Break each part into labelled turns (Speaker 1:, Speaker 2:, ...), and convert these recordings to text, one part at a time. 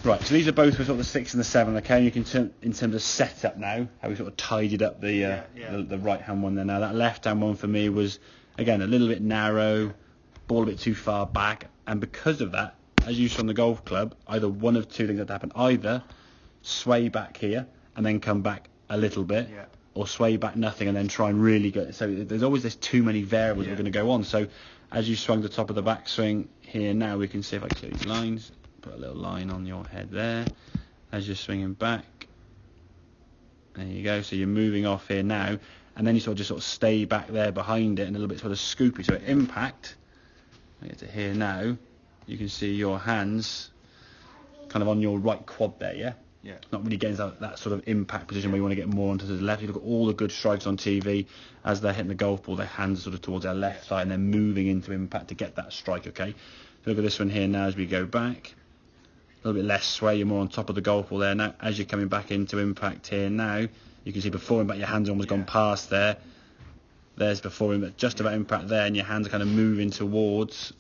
Speaker 1: Right, so these are both sort of the 6 and the 7, okay? You can turn in terms of setup now, how we sort of tidied up the right-hand one there. Now that left-hand one for me was, again, a little bit narrow, ball a bit too far back, and because of that, as you saw on the golf club, either one of two things had to happen. Either sway back here and then come back a little bit, or sway back nothing and then try and really go. So there's always this too many variables we're going to go on. So as you swung the top of the backswing here now, we can see if I clear these lines. Put a little line on your head there as you're swinging back. There you go. So you're moving off here now, and then you sort of stay back there behind it and a little bit sort of scoopy. So at impact, I get to here now, you can see your hands kind of on your right quad there, yeah? Not really getting that sort of impact position where you want to get more onto the left. You look at all the good strikers on TV, as they're hitting the golf ball, their hands are sort of towards their left side and they're moving into impact to get that strike, okay? So look at this one here now as we go back. A little bit less sway, you're more on top of the golf ball there. Now, as you're coming back into impact here now, you can see before impact your hands almost gone past there. There's before impact, just about impact there, and your hands are kind of moving towards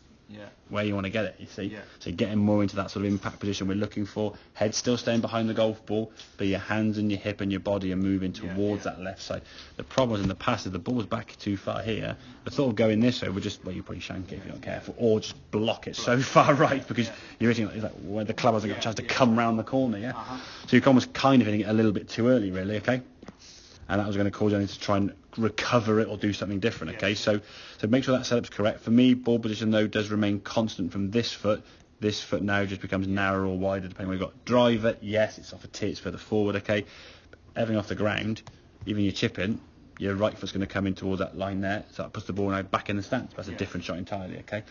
Speaker 1: where you want to get it, you see. So getting more into that sort of impact position we're looking for. Head still staying behind the golf ball, but your hands and your hip and your body are moving towards that left side. The problem was in the past, if the ball was back too far here, the thought of going this way would just, well, you probably shank it if you're not careful, or just block it so far right because you're hitting it's like where the club hasn't got a chance to come round the corner, So you're almost kind of hitting it a little bit too early, really, okay? And that was going to cause you to try and recover it or do something different, okay? So make sure that setup's correct. For me, ball position, though, does remain constant from this foot. This foot now just becomes narrower or wider, depending on where you've got. Driver, yes, it's off a tee, it's further forward, okay? Everything off the ground, even your chip in, your right foot's going to come in towards that line there, so that puts the ball now back in the stance. That's a different shot entirely, okay?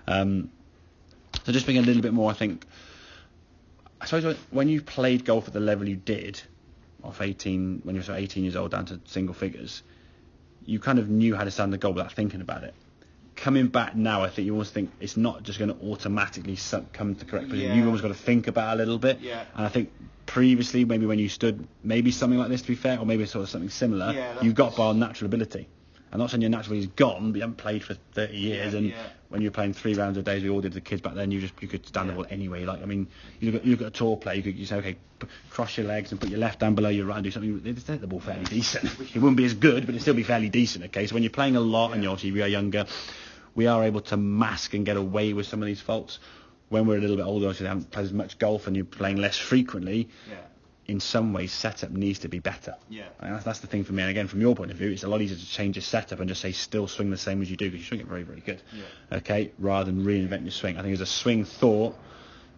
Speaker 1: So just being a little bit more, I think, I suppose when you played golf at the level you did, off 18, when you were sort of 18 years old down to single figures, you kind of knew how to stand the goal without thinking about it. Coming back now, I think you almost think it's not just going to automatically come to correct position. You've almost got to think about it a little bit. And I think previously, maybe when you stood, maybe something like this, to be fair, or maybe sort of something similar, you got by on natural ability. I'm not saying your natural ability is gone, but you haven't played for 30 years, and when you're playing 3 rounds a day, as we all did as kids back then, you could stand the ball anyway. Like, I mean, you look at a tour player, you say, okay, cross your legs and put your left hand below your right and do something. They just hit the ball fairly decent. It wouldn't be as good, but it'd still be fairly decent, okay? So when you're playing a lot and obviously we are younger, we are able to mask and get away with some of these faults. When we're a little bit older, obviously they haven't played as much golf and you're playing less frequently, in some ways setup needs to be better. And that's the thing for me. And again, from your point of view, it's a lot easier to change your setup and just say still swing the same as you do, because you swing it very, very good. Okay, rather than reinvent your swing. I think as a swing thought,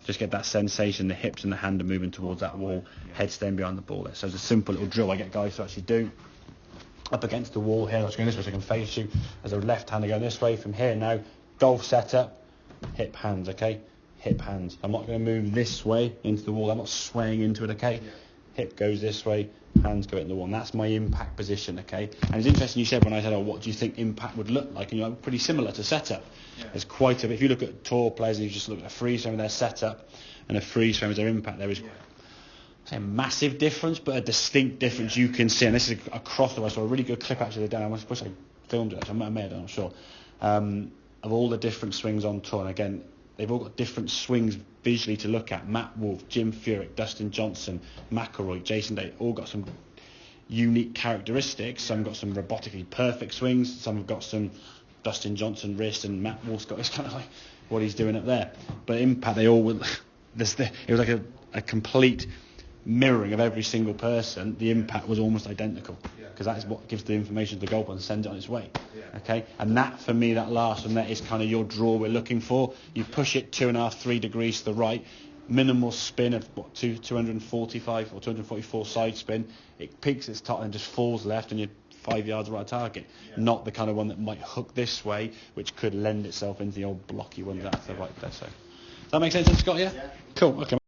Speaker 1: just get that sensation, the hips and the hand are moving towards that wall, head staying behind the ball there. So it's a simple little drill I get guys to actually do. Up against the wall here, I was going this way so I can face you. As a left hander going this way from here now, golf setup, hip hands, okay? Hip hands. I'm not going to move this way into the wall. I'm not swaying into it, okay? Hip goes this way, hands go into the wall. And that's my impact position, okay? And it's interesting you said when I said, what do you think impact would look like? And you're pretty similar to setup. There's quite a bit. If you look at tour players and you just look at a freeze frame of their setup and a freeze frame of their impact, there is a massive difference, but a distinct difference you can see. And this is across the way. I saw a really good clip actually today. I wish I filmed it. I may have done, I'm sure. Of all the different swings on tour. And again, they've all got different swings visually to look at. Matt Wolff, Jim Furyk, Dustin Johnson, McIlroy, Jason Day, all got some unique characteristics. Some got some robotically perfect swings. Some have got some Dustin Johnson wrist, and Matt Wolff's got, it's kind of like what he's doing up there. But impact, they all it was like a complete mirroring of every single person. The impact was almost identical, because that is what gives the information to the golfer and sends it on its way. Okay, and that for me, that last one, that is kind of your draw we're looking for. You push it 2.5, 3 degrees to the right, minimal spin of 245 or 244 side spin. It peaks its top and just falls left, and you're 5 yards right target. Not the kind of one that might hook this way, which could lend itself into the old blocky one that's the right there. So does that make sense, Scott? Yeah. Cool. Okay.